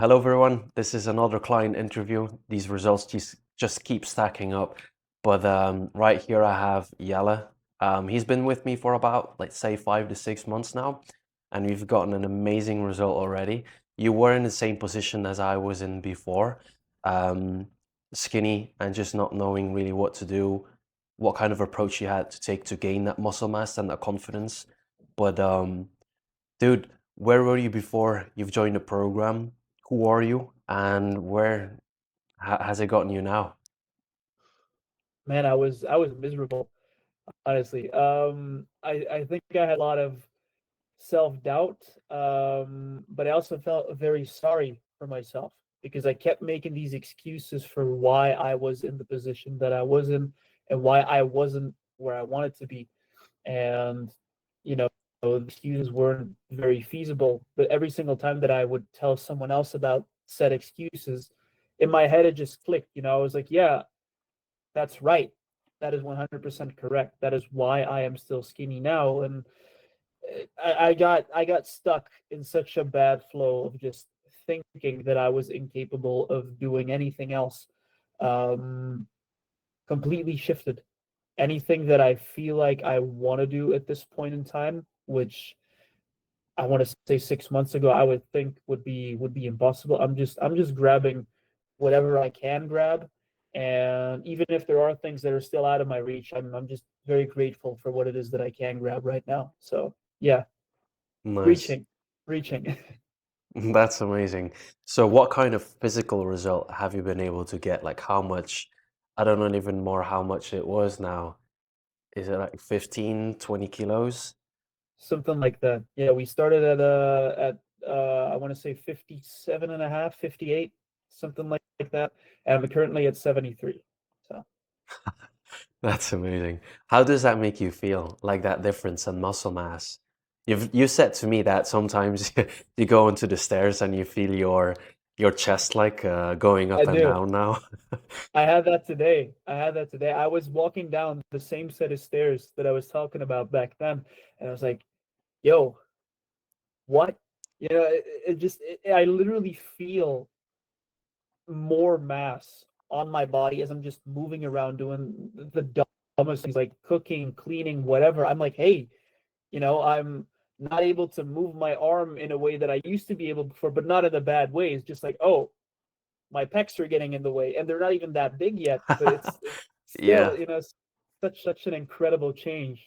Hello, everyone. This is another client interview. These results just keep stacking up. But right here, I have Jelle. He's been with me for about, let's say, 5 to 6 months now, and we've gotten an amazing result already. You were in the same position as I was in before, um, skinny and just not knowing really what to do, what kind of approach you had to take to gain that muscle mass and that confidence. But dude, where were you before you've joined the program? Who are you, and where has it gotten you now? Man, I was miserable, honestly. I think I had a lot of self-doubt, but I also felt very sorry for myself because I kept making these excuses for why I was in the position that I was in and why I wasn't where I wanted to be. And you know, the excuses weren't very feasible. But every single time that I would tell someone else about said excuses, in my head it just clicked. I was like, yeah, that's right. That is 100% correct. That is why I am still skinny now. And I got stuck in such a bad flow of just thinking that I was incapable of doing anything else. Um, Completely shifted. Anything that I feel like I want to do at this point in time, which I want to say 6 months ago, I would think would be impossible. I'm just grabbing whatever I can grab, and even if there are things that are still out of my reach, I'm just very grateful for what it is that I can grab right now. So yeah, Nice. reaching, reaching. That's amazing. So what kind of physical result have you been able to get? Like how much, I don't know even more how much it was now. Is it like 15, 20 kilos? Something like that. Yeah, we started at I want to say 57 and a half, 58, something like that, and I'm currently at 73. So That's amazing. How does that make you feel? Like that difference in muscle mass? You said to me that sometimes you go into the stairs and you feel your chest like going I up and do. down now. I had that today. I had that today. I was walking down the same set of stairs that I was talking about back then, and I was like, "Yo, what?" I literally feel more mass on my body as I'm just moving around doing the dumbest things like cooking, cleaning, whatever. I'm like, "Hey, I'm not able to move my arm in a way that I used to be able before, but not in a bad way. It's just like, oh, my pecs are getting in the way, and they're not even that big yet, but it's still, Yeah, such an incredible change.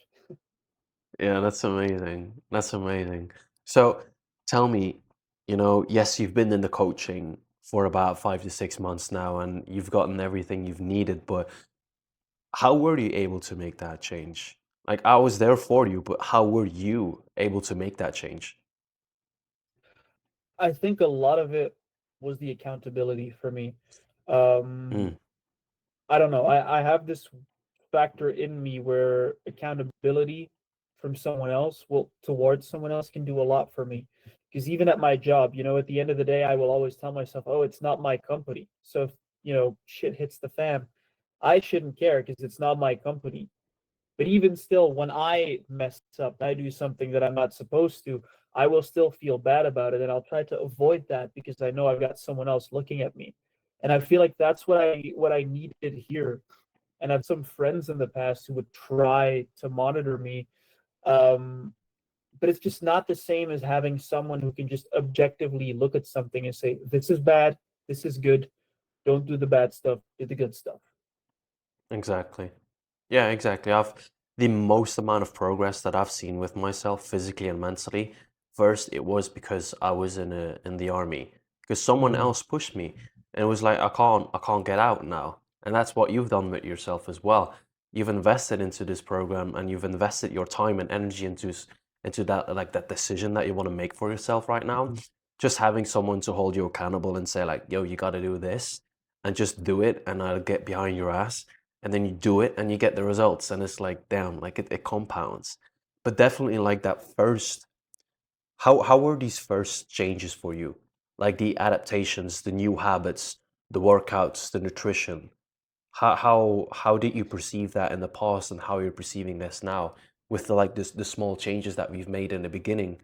yeah, that's amazing. That's amazing. So tell me, yes, you've been in the coaching for about 5 to 6 months now, and you've gotten everything you've needed, but how were you able to make that change? Like I was there for you, but how were you able to make that change? I think a lot of it was the accountability for me. Um, Mm, I don't know. I have this factor in me where accountability from someone else will towards someone else can do a lot for me. Because even at my job, at the end of the day, I will always tell myself, "Oh, it's not my company." So if, shit hits the fan, I shouldn't care because it's not my company. But even still, when I mess up, I do something that I'm not supposed to, I will still feel bad about it, and I'll try to avoid that because I know I've got someone else looking at me. And I feel like that's what I needed here. And I've some friends in the past who would try to monitor me, um, but it's just not the same as having someone who can just objectively look at something and say, "This is bad, this is good. Don't do the bad stuff, do the good stuff." exactly. Yeah, exactly. The most amount of progress that I've seen with myself physically and mentally, first it was because I was in the army. Because someone Hmm. else pushed me and it was like I can't get out now. And that's what you've done with yourself as well. You've invested into this program and you've invested your time and energy into that like that decision that you want to make for yourself right now. Just having someone to hold you accountable and say like, yo, you gotta do this and just do it and I'll get behind your ass, and then you do it and you get the results and it's like damn, like it compounds. But definitely like that first, how were these first changes for you, like the adaptations, the new habits, the workouts, the nutrition? How did you perceive that in the past and how you're perceiving this now with the small changes that we've made in the beginning?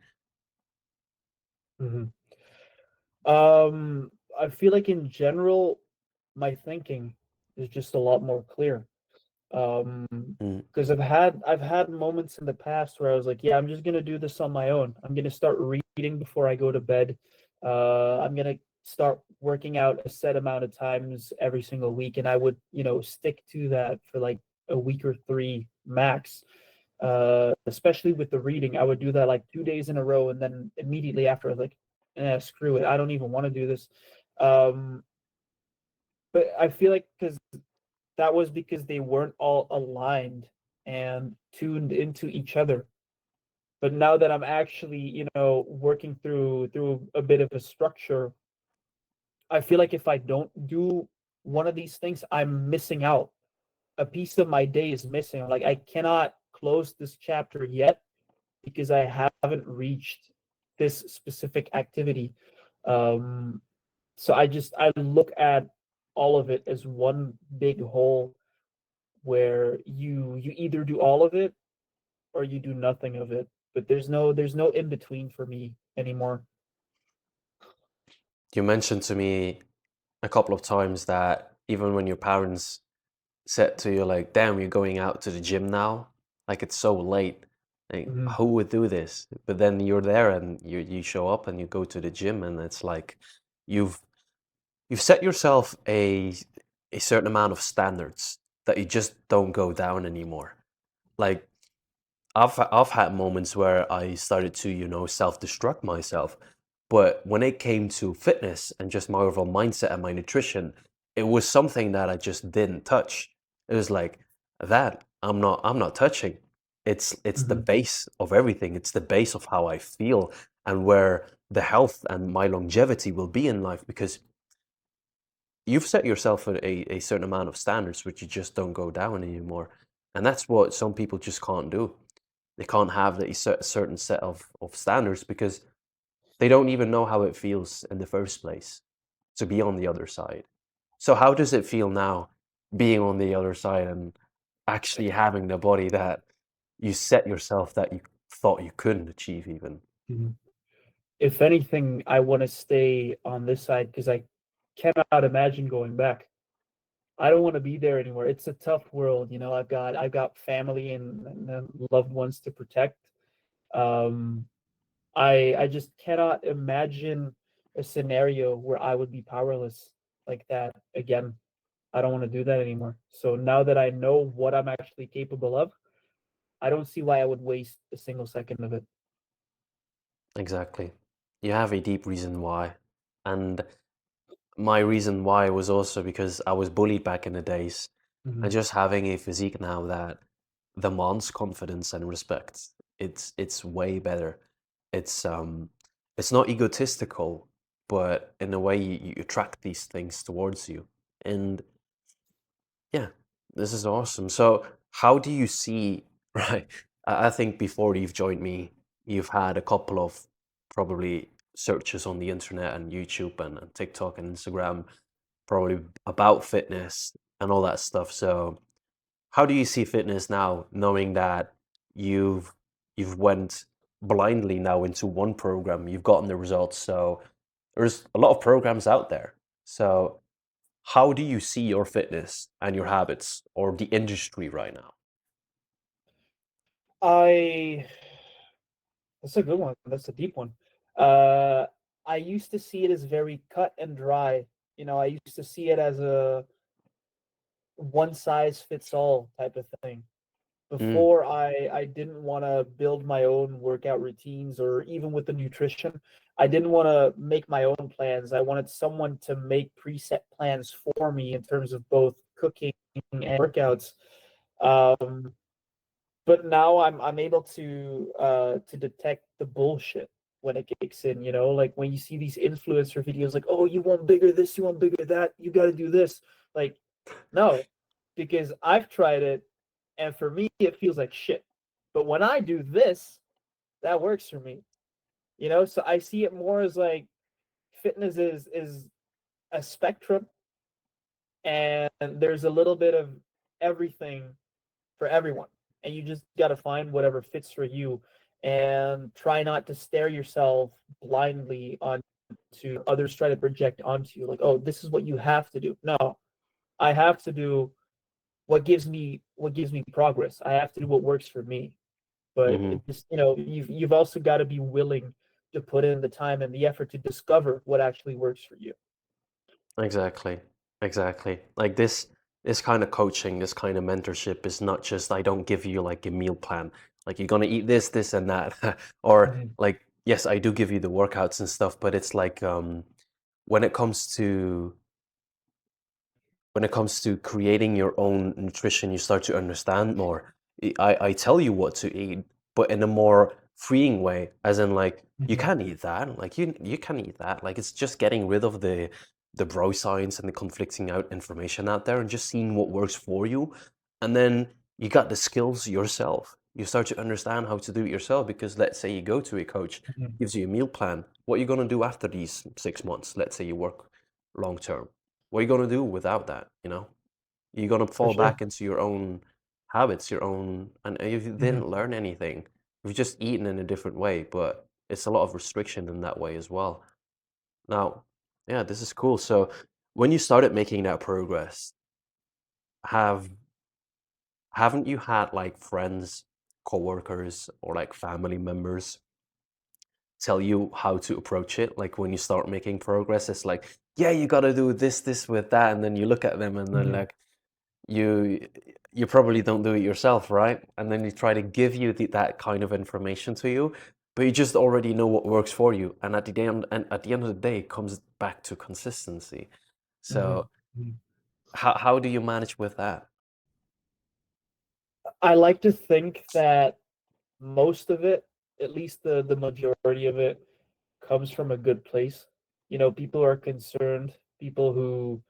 Hmm. I feel like in general, my thinking is just a lot more clear. Um, Mm. because I've had moments in the past where I was like, yeah, I'm just gonna do this on my own. I'm gonna start reading before I go to bed. I'm gonna start working out a set amount of times every single week, and I would, stick to that for like a week or three max. Especially with the reading, I would do that like 2 days in a row, and then immediately after, I was like, screw it, I don't even want to do this. Um, but I feel like because that was because they weren't all aligned and tuned into each other. But now that I'm actually, working through a bit of a structure, I feel like if I don't do one of these things, I'm missing out. A piece of my day is missing. Like I cannot close this chapter yet because I haven't reached this specific activity. Um, so I look at all of it as one big whole where you either do all of it or you do nothing of it. But there's no in between for me anymore. You mentioned to me a couple of times that even when your parents said to you like, "Damn, you're going out to the gym now? Like it's so late. Like Mhm, who would do this?" But then you're there and you show up and you go to the gym and it's like you've you've set yourself a certain amount of standards that you just don't go down anymore. Like I've had moments where I started to, self-destruct myself. But when it came to fitness and just my overall mindset and my nutrition, it was something that I just didn't touch. It was like that I'm not touching. It's the mhm, base of everything. It's the base of how I feel and where the health and my longevity will be in life because you've set yourself a certain amount of standards which you just don't go down anymore. And that's what some people just can't do. They can't have certain set of standards because they don't even know how it feels in the first place to be on the other side. So how does it feel now being on the other side and actually having the body that you set yourself that you thought you couldn't achieve even? mhm. If anything, I want to stay on this side because I cannot imagine going back. I don't want to be there anymore. It's a tough world, I've got family and loved ones to protect. Um, I just cannot imagine a scenario where I would be powerless like that again. I don't want to do that anymore. So now that I know what I'm actually capable of, I don't see why I would waste a single second of it. Exactly. You have a deep reason why. And my reason why was also because I was bullied back in the days. And Mhm, just having a physique now that demands confidence and respect, it's way better. It's not egotistical, but in a way you attract these things towards you. And yeah, this is awesome. So how do you see, right? I think before you've joined me, you've had a couple of probably searches on the internet and YouTube and TikTok and Instagram, probably about fitness and all that stuff. So how do you see fitness now, knowing that you've you've went blindly now into one program, you've gotten the results. So there's a lot of programs out there. So how do you see your fitness and your habits or the industry right now? I That's a good one. That's a deep one. Uh, I used to see it as very cut and dry. I used to see it as a one size fits all type of thing. Mm, Before I didn't want to build my own workout routines or even with the nutrition, I didn't want to make my own plans. I wanted someone to make preset plans for me in terms of both cooking and workouts. Um, but now I'm able to detect the bullshit when it kicks in, like when you see these influencer videos like, oh, you want bigger this, you want bigger that, you got to do this. Like, no, because I've tried it and for me it feels like shit. But when I do this, that works for me. So I see it more as like fitness is a spectrum, and there's a little bit of everything for everyone. And you just got to find whatever fits for you and try not to stare yourself blindly on to others try to project onto you, like, oh, this is what you have to do. No, I have to do what gives me progress. I have to do what works for me. But Hmm. it just, you've also got to be willing to put in the time and the effort to discover what actually works for you. Exactly. Exactly. Like this kind of coaching, this kind of mentorship is not just I don't give you like a meal plan. Like you're gonna eat this, this and that. Or Mhm, like yes, I do give you the workouts and stuff, but it's like when it comes to creating your own nutrition, you start to understand more. I tell you what to eat, but in a more freeing way, as in like you mhm, can eat that, like you can eat that. Like it's just getting rid of the bro science and the conflicting out information out there, and just seeing what works for you, and then you got the skills yourself. You start to understand how to do it yourself because let's say you go to a coach, mhm. gives you a meal plan. What are you gonna do after these 6 months? Let's say you work long term, what are you gonna do without that, you know? You're gonna For fall sure. back into your own habits, your own, and if you Mhm, didn't learn anything, you've just eaten in a different way, but it's a lot of restriction in that way as well. Now, yeah, this is cool. So when you started making that progress, have haven't you had like friends, coworkers, or like family members tell you how to approach it? Like when you start making progress, it's like, yeah, you gotta do this, this with that, and then you look at them and then mhm, like you you probably don't do it yourself, right? And then you try to give you that kind of information to you, but you just already know what works for you. And at the end of the day, it comes back to consistency. mhm, So mhm. how do you manage with that? I like to think that most of it, at least the majority of it, comes from a good place. People are concerned, people who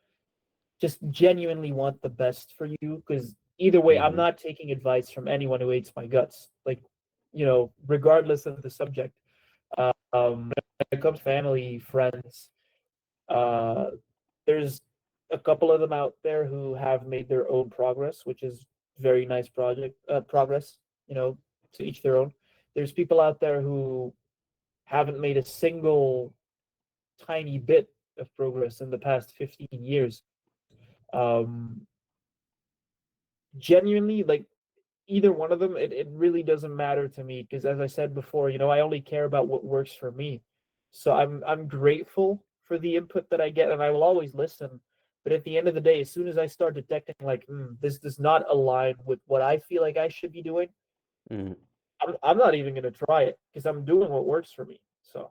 just genuinely want the best for you. Because either way, I'm Hmm. not taking advice from anyone who hates my guts. Like, regardless of the subject. When it comes to family, friends, uh, there's a couple of them out there who have made their own progress, which is very nice progress. You know, to each their own. There's people out there who haven't made a single tiny bit of progress in the past 15 years. Um, Genuinely, like, either one of them, it really doesn't matter to me because, as I said before, I only care about what works for me. So I'm grateful for the input that I get, and I will always listen. But at the end of the day, as soon as I start detecting like, this does not align with what I feel like I should be doing, Hmm. I'm not even going to try it because I'm doing what works for me. So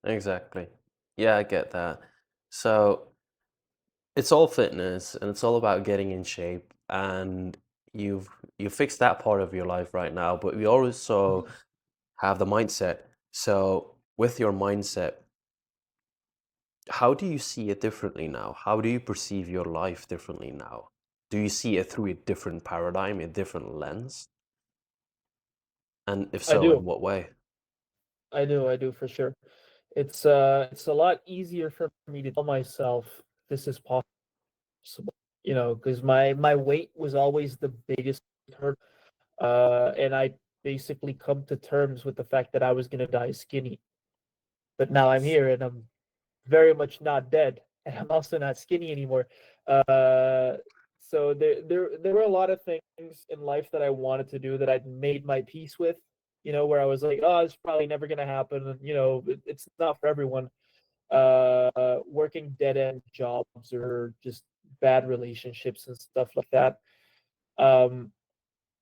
Exactly. Yeah, I get that. So it's all fitness and it's all about getting in shape, and you've you fixed that part of your life right now, but we also Mhm. have the mindset. So with your mindset, how do you see it differently now? How do you perceive your life differently now? Do you see it through a different paradigm, a different lens? And if I so, in do, what way? I do for sure. It's a lot easier for me to tell myself this is possible. Because my weight was always the biggest hurt. And I basically come to terms with the fact that I was gonna die skinny. But now I'm here and I'm very much not dead, and I'm also not skinny anymore. Uh, so there were a lot of things in life that I wanted to do that I'd made my peace with. Where I was like, oh, it's probably never gonna happen. And, it's not for everyone. Working dead end jobs or just bad relationships and stuff like that. Um,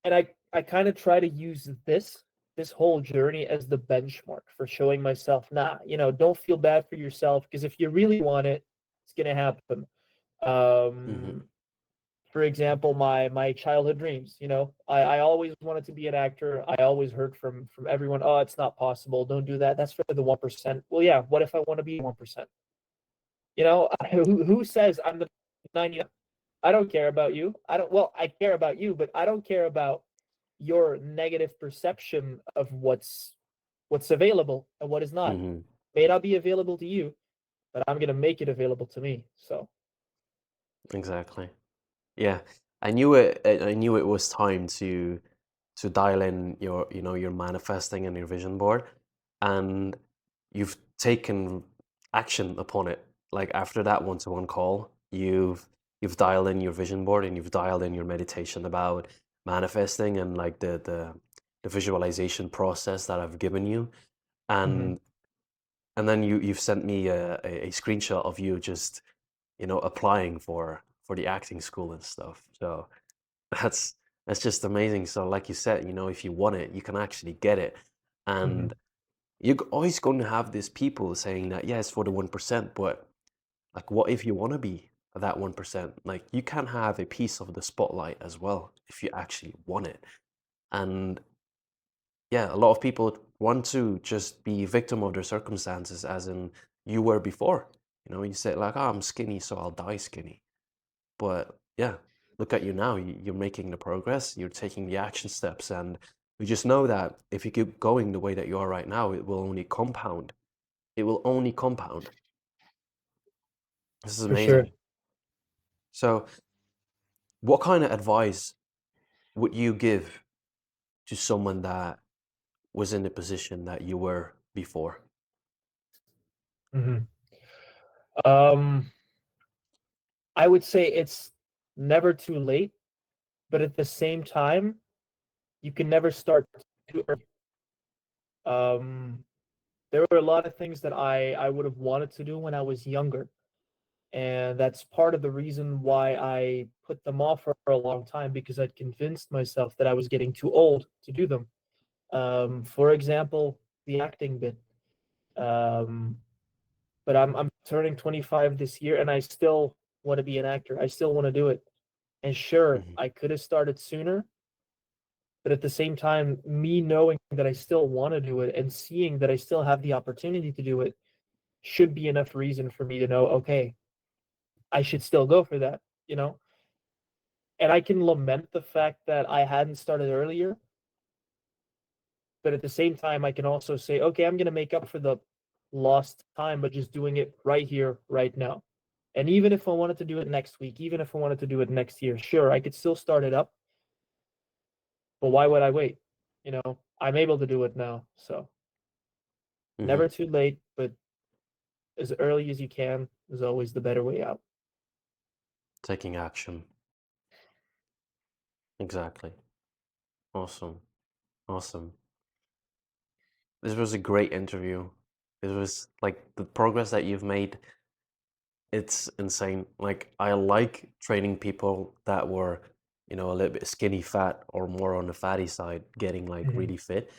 and I kind of try to use this whole journey as the benchmark for showing myself, nah, don't feel bad for yourself because if you really want it, it's gonna happen. Hmm. Um, for example, my childhood dreams. I always wanted to be an actor. I always heard from everyone, oh, it's not possible. Don't do that. That's for the 1%. Well, yeah. What if I want to be 1%? Who says I'm the 90? I don't care about you. I don't. Well, I care about you, but I don't care about your negative perception of what's available and what is not. Hmm. May not be available to you, but I'm gonna make it available to me. So Exactly. Yeah, I knew it. I knew it was time to dial in your, your manifesting and your vision board, and you've taken action upon it. Like after that one-to-one call, you've dialed in your vision board and you've dialed in your meditation about manifesting and like the visualization process that I've given you. Hmm. And and then you've sent me a screenshot of you just, applying for the acting school and stuff. So that's that's just amazing. So like you said, if you want it, you can actually get it. Hmm. And always going to have these people saying that, yeah, it's for the 1%, but like, what if you want to be that 1%? Like, you can have a piece of the spotlight as well if you actually want it. And yeah, a lot of people want to just be victim of their circumstances, as in you were before. You say like, "Oh, I'm skinny, so I'll die skinny." But yeah, look at you now. You're making the progress. You're taking the action steps, and we just know that if you keep going the way that you are right now, it will only compound. It will only compound. This is For sure. amazing. So, what kind of advice would you give to someone that was in the position that you were before? Hmm. Um, I would say it's never too late, but at the same time, you can never start too early. Um, there were a lot of things that I would have wanted to do when I was younger, and that's part of the reason why I put them off for a long time because I'd convinced myself that I was getting too old to do them. For example, the acting bit. Um, but I'm turning 25 this year, and I still want to be an actor. I still want to do it. And sure, Mhm, I could have started sooner, but at the same time, me knowing that I still want to do it and seeing that I still have the opportunity to do it should be enough reason for me to know, okay, I should still go for that, you know? And I can lament the fact that I hadn't started earlier, but at the same time, I can also say, okay, I'm going to make up for the lost time, but just doing it right here, right now. And even if I wanted to do it next week, even if I wanted to do it next year, sure, I could still start it up, but why would I wait? I'm able to do it now. So mhm. never too late, but as early as you can is always the better way out. Taking action. Exactly. Awesome. Awesome. This was a great interview. It was like the progress that you've made. It's insane. Like, I like training people that were, a little bit skinny fat or more on the fatty side, getting like Hmm. really fit.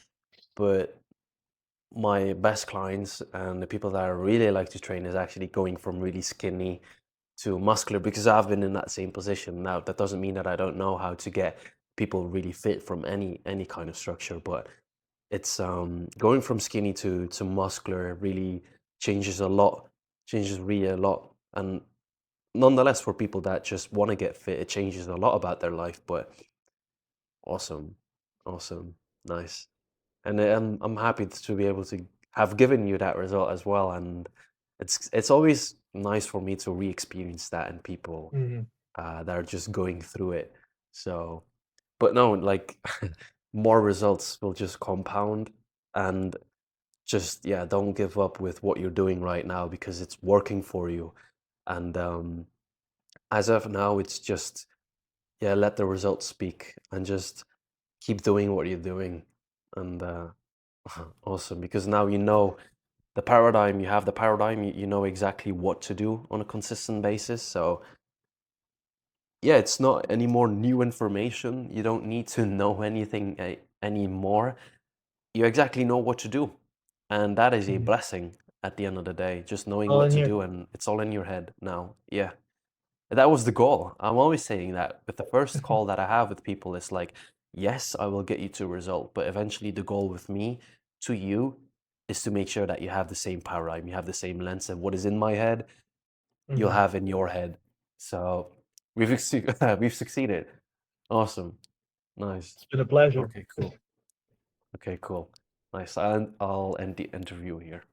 But my best clients and the people that I really like to train is actually going from really skinny to muscular, because I've been in that same position. Now, that doesn't mean that I don't know how to get people really fit from any kind of structure, but it's going from skinny to muscular really changes a lot, changes really a lot. And nonetheless, for people that just want to get fit, it changes a lot about their life. But awesome, awesome, nice. And I'm happy to be able to have given you that result as well. And it's always nice for me to re-experience that in people Hmm. that are just going through it. So, but no, like more results will just compound. And just, yeah, don't give up with what you're doing right now because it's working for you. And as of now, it's just, yeah, let the results speak and just keep doing what you're doing. And awesome, because now you have the paradigm, you know exactly what to do on a consistent basis. So yeah, it's not any more new information. You don't need to know anything anymore. You exactly know what to do. And that is a Hmm. blessing at the end of the day, just knowing All what in to here. do, and it's all in your head now. Yeah. That was the goal. I'm always saying that with the first call that I have with people, it's like, yes, I will get you to a result, but eventually the goal with me to you is to make sure that you have the same paradigm, you have the same lens, and what is in my head, you'll Hmm. have in your head. So we've succeeded. Awesome. Nice. It's been a pleasure. Okay, cool. Okay, cool. Nice. I'll end the interview here.